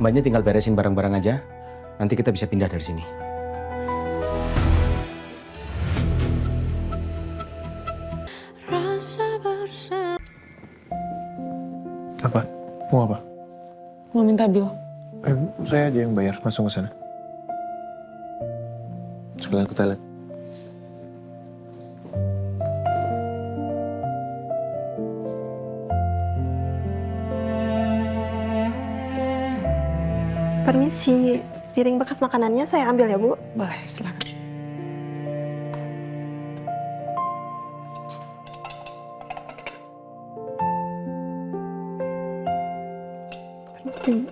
Mbaknya tinggal beresin barang-barang aja. Nanti kita bisa pindah dari sini. Apa? Mau apa? Mau minta bil. Saya aja yang bayar, langsung ke sana. Sekalian ke toilet. Permisi, piring bekas makanannya saya ambil ya, Bu. Boleh, silakan. Permisi.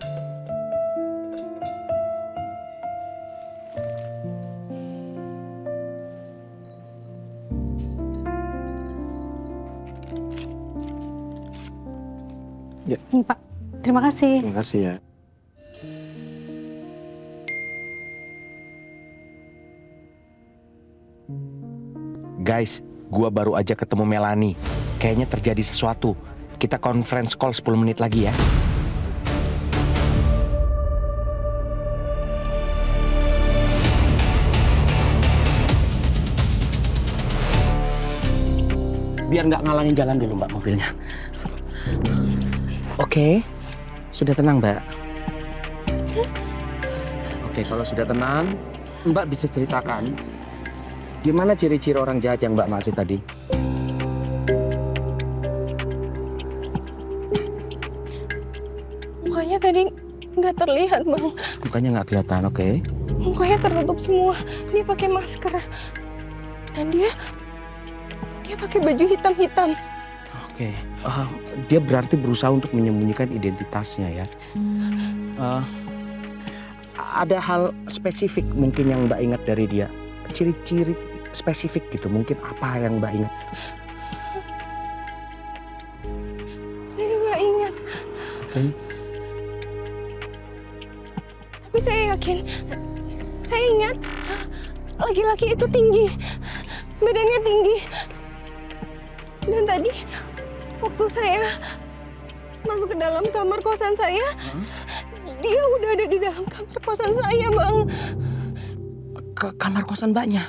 Ini Pak, terima kasih. Terima kasih ya. Guys, gua baru aja ketemu Melanie. Kayaknya terjadi sesuatu. Kita conference call 10 menit lagi ya. Biar nggak ngalangin jalan dulu Mbak mobilnya. Oke, sudah tenang Mbak. Oke, kalau sudah tenang, Mbak bisa ceritakan gimana ciri-ciri orang jahat yang Mbak maksud tadi? Mukanya tadi nggak terlihat, Bang. Mukanya nggak kelihatan, oke? Mukanya tertutup semua. Dia pakai masker. Dan dia pakai baju hitam-hitam. Oke, dia berarti berusaha untuk menyembunyikan identitasnya ya. Ada hal spesifik mungkin yang Mbak ingat dari dia? Ciri-ciri spesifik gitu, mungkin apa yang Mbak ingat? Saya nggak ingat. Oke. Tapi saya yakin. Saya ingat. Laki-laki itu tinggi. Badannya tinggi. Dan tadi waktu saya masuk ke dalam kamar kosan saya, dia udah ada di dalam kamar kosan saya, Bang. Ke kamar kosan Mbaknya?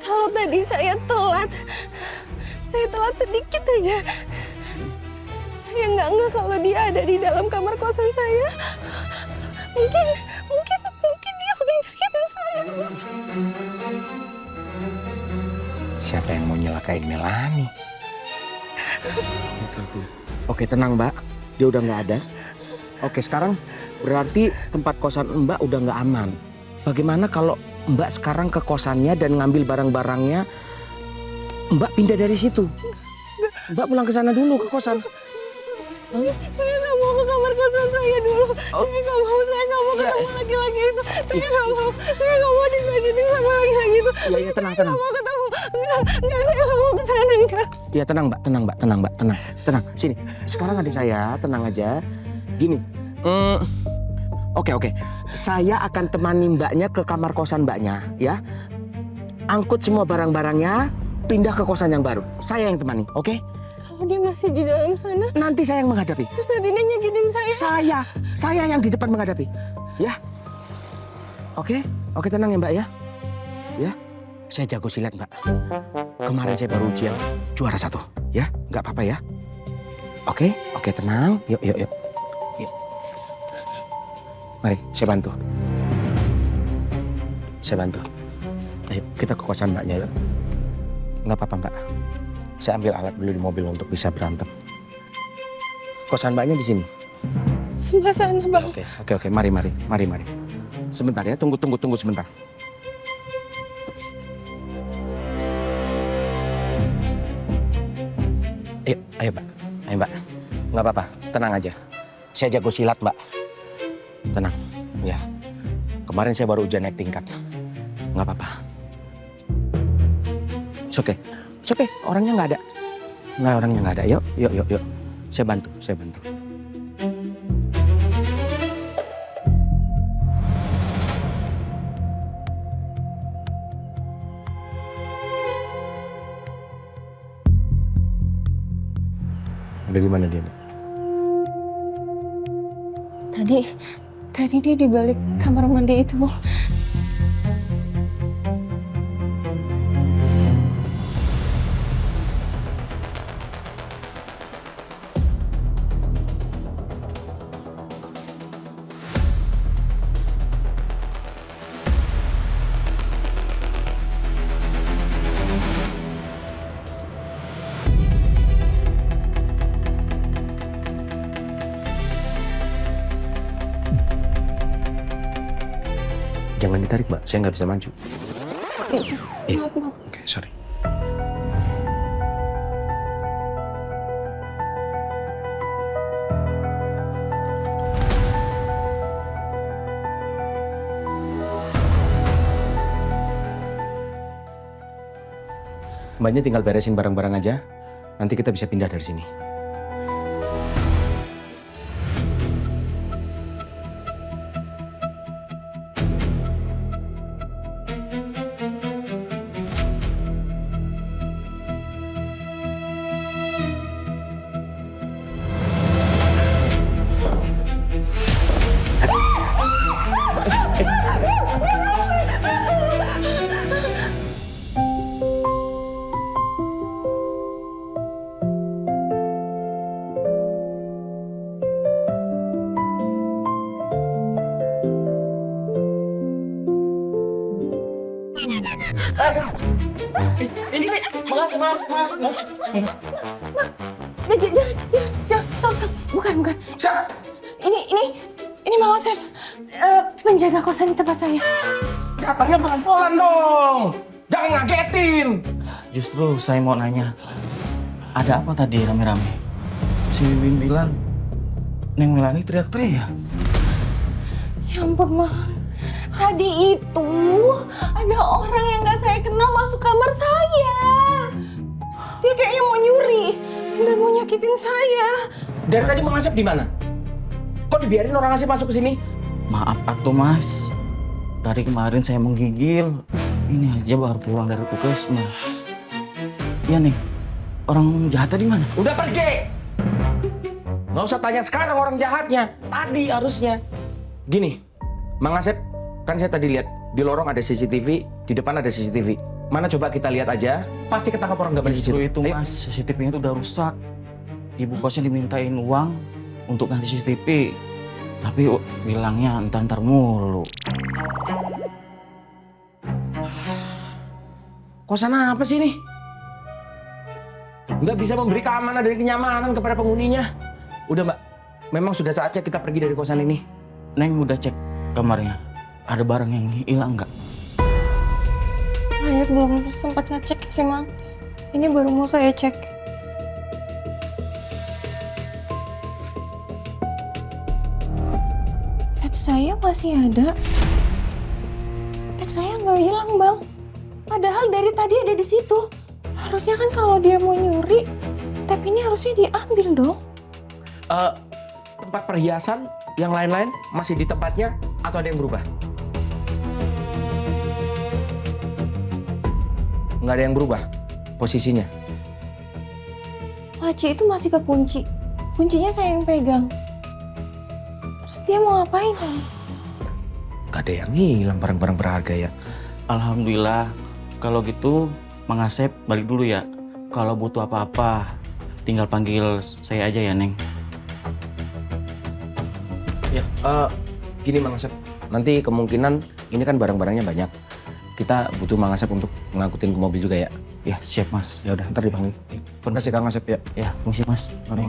Kalau tadi saya telat sedikit aja. Saya nggak ngeh kalau dia ada di dalam kamar kosan saya. Mungkin dia udah nyakitin saya. Siapa yang mau nyelakain Melanie? Oke, tenang Mbak, dia udah nggak ada. Oke, sekarang berarti tempat kosan Mbak udah nggak aman. Bagaimana kalau Mbak sekarang ke kosannya dan ngambil barang-barangnya, Mbak pindah dari situ? Mbak pulang ke sana dulu ke kosan. Saya nggak mau ke kamar kosan saya dulu. Saya nggak mau ketemu laki-laki itu. Saya nggak mau disakitin sama laki-laki itu. Iya, tenang. Saya nggak mau ketemu. Enggak, saya nggak mau ke sana, enggak. Ya tenang Mbak, tenang. Sini, sekarang adik saya, tenang aja. Gini, oke. Saya akan temani Mbaknya ke kamar kosan Mbaknya, ya. Angkut semua barang-barangnya, pindah ke kosan yang baru. Saya yang temani, oke? Kalau dia masih di dalam sana, Nanti saya yang menghadapi. terus nanti dia nyakitin saya. Saya yang di depan menghadapi, ya. Oke, tenang ya Mbak ya. Ya, saya jago silat Mbak. Kemarin saya baru ujian juara 1, ya. Nggak apa-apa ya. Oke, tenang. Yuk. Mari, saya bantu. Ayo, kita ke kosan Mbaknya yuk. Nggak apa-apa Mbak. Saya ambil alat dulu di mobil untuk bisa berantem. Kosan Mbaknya di sini. Sebelah sana, Bang. Oke. Mari. Sebentar ya, tunggu sebentar. Ayo Mbak. Nggak apa-apa, tenang aja. Saya jago silat Mbak. Tenang, ya. Kemarin saya baru ujian naik tingkat. Nggak apa-apa. It's okay, orangnya nggak ada. Orangnya nggak ada. Yuk. Saya bantu. Ada di mana dia, Mbak? Tadi dia di balik kamar mandi itu, Bu. Jangan ditarik, Mbak. Saya nggak bisa maju. Maaf, Bang. Oke, sorry. Mbaknya tinggal beresin barang-barang aja. Nanti kita bisa pindah dari sini. Jangan, stop. Bukan. Ini Mang Asep, penjaga kosan di tempat saya. Datangnya pelan-pelan dong. Jangan ngagetin. Justru saya mau nanya, ada apa tadi rame-rame? Si Wiwin bilang, Neng Melani teriak-teriak. Ya ampun, Mang. Tadi itu ada orang yang gak saya kenal masuk kamar saya. Dia kayaknya mau nyuri dan mau nyakitin saya. Dari tadi Mang Asep di mana? Kok dibiarin orang Asep masuk ke sini? Maaf atuh mas, dari kemarin saya menggigil. Ini aja baru pulang dari puskesmas. Iya nih, orang jahatnya di mana? Udah pergi. Nggak usah tanya sekarang orang jahatnya. Tadi harusnya. Gini, Mang Asep, kan saya tadi lihat di lorong ada CCTV, di depan ada CCTV. Mana coba kita lihat aja, pasti ketangkap orang nggak Justru CCTV. itu mas, CCTV-nya itu udah rusak. Ibu kosnya dimintain uang untuk ganti CCTV. Tapi bilangnya ntar mulu. Kosan apa sih ini? Nggak bisa memberi keamanan dan kenyamanan kepada penghuninya. Udah Mbak, memang sudah saatnya kita pergi dari kosan ini. Neng udah cek kamarnya, ada barang yang hilang nggak? Saya belum sempat ngecek sih, Mang. Ini baru mau saya cek. Tab saya masih ada. Tab saya nggak hilang, Bang. Padahal dari tadi ada di situ. Harusnya kan kalau dia mau nyuri, tab ini harusnya diambil dong. Tempat perhiasan yang lain-lain masih di tempatnya atau ada yang berubah? Nggak ada yang berubah posisinya. Laci itu masih kekunci. Kuncinya saya yang pegang. Terus dia mau ngapain? Nggak ada yang hilang barang-barang berharga ya. Alhamdulillah, kalau gitu Mang Asep balik dulu ya. Kalau butuh apa-apa, tinggal panggil saya aja ya, Neng. Ya, gini Mang Asep, nanti kemungkinan ini kan barang-barangnya banyak. Kita butuh Mang Asep untuk ngangkutin ke mobil juga ya. Ya, siap Mas. Ya udah, ntar dipanggil. Permisi Kang Asep ya. Ya, misi Mas. Neng.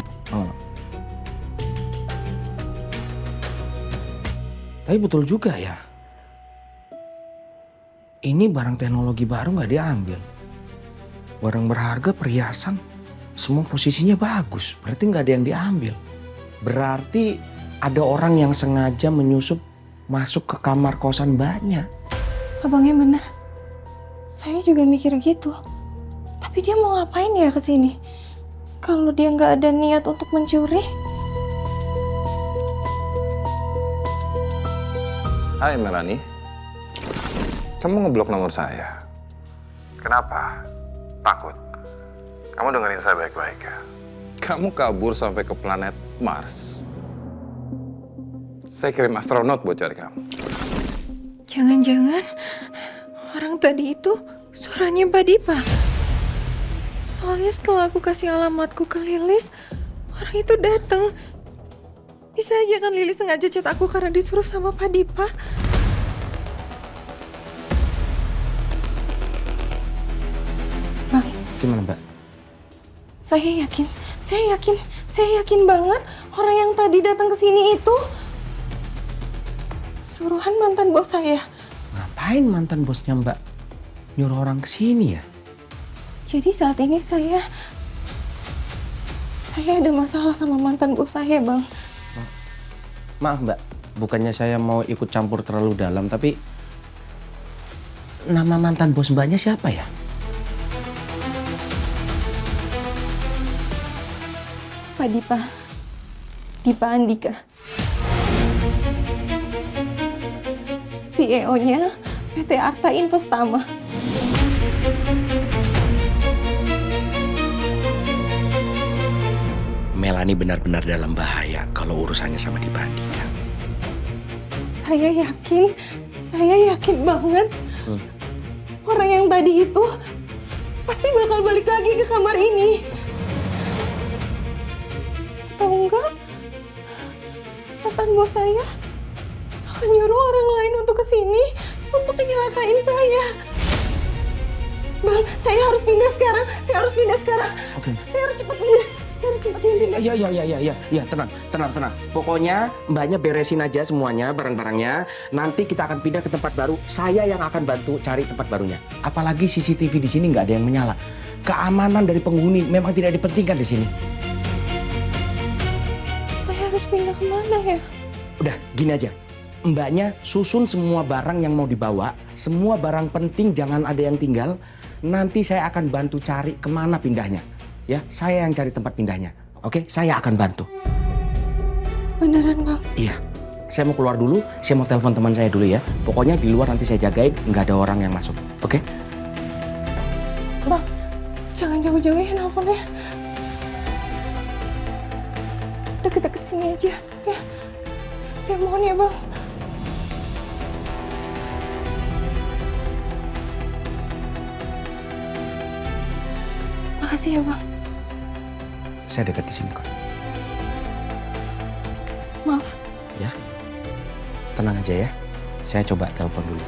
Tapi betul juga ya. Ini barang teknologi baru nggak diambil. Barang berharga, perhiasan, semua posisinya bagus. Berarti nggak ada yang diambil. Berarti ada orang yang sengaja menyusup masuk ke kamar kosan Mbaknya. Abangnya benar. Saya juga mikir gitu. Tapi dia mau ngapain ya ke sini? Kalau dia nggak ada niat untuk mencuri? Hai Melani, kamu ngeblok nomor saya. Kenapa? Takut? Kamu dengerin saya baik-baik ya. Kamu kabur sampai ke planet Mars. Saya kirim astronot buat cari kamu. Jangan-jangan orang tadi itu suaranya Mbak Dipa. Soalnya setelah aku kasih alamatku ke Lilis, orang itu datang. Bisa aja kan Lilis sengaja chat aku karena disuruh sama Pak Dipa. Bang, Gimana Mbak? saya yakin banget orang yang tadi datang ke sini itu suruhan mantan bos saya. Ngapain mantan bosnya Mbak nyuruh orang ke sini ya? Jadi saat ini saya ada masalah sama mantan bos saya, Bang. Maaf Mbak, bukannya saya mau ikut campur terlalu dalam, tapi nama mantan bos Mbaknya siapa ya? Pak Dipa Andika. CEO-nya PT Arta Investama. Melani benar-benar dalam bahaya kalau urusannya sama Dipa Andika. Saya yakin banget orang yang tadi itu pasti bakal balik lagi ke kamar ini. Atau enggak, mantan bos saya akan nyuruh orang lain untuk kesini untuk menyelakain saya. Bang, saya harus pindah sekarang. Oke. Saya harus cepat pindah. Ya, tenang. Pokoknya Mbaknya beresin aja semuanya, barang-barangnya. Nanti kita akan pindah ke tempat baru. Saya yang akan bantu cari tempat barunya. Apalagi CCTV di sini nggak ada yang menyala. Keamanan dari penghuni memang tidak dipentingkan di sini. Saya harus pindah kemana ya? Udah, gini aja. Mbaknya susun semua barang yang mau dibawa. Semua barang penting jangan ada yang tinggal. Nanti saya akan bantu cari kemana pindahnya. Ya, saya yang cari tempat pindahnya. Oke, saya akan bantu. Beneran, Bang? Iya. Saya mau keluar dulu, saya mau telepon teman saya dulu ya. Pokoknya di luar nanti saya jagain, nggak ada orang yang masuk. Oke? Bang, jangan jauh-jauh ya nelfonnya. Deket-deket sini aja, ya. Saya mohon ya, Bang. Makasih ya, Bang. Saya dekat di sini kok. Maaf. Ya. Tenang aja ya. Saya coba telepon dulu.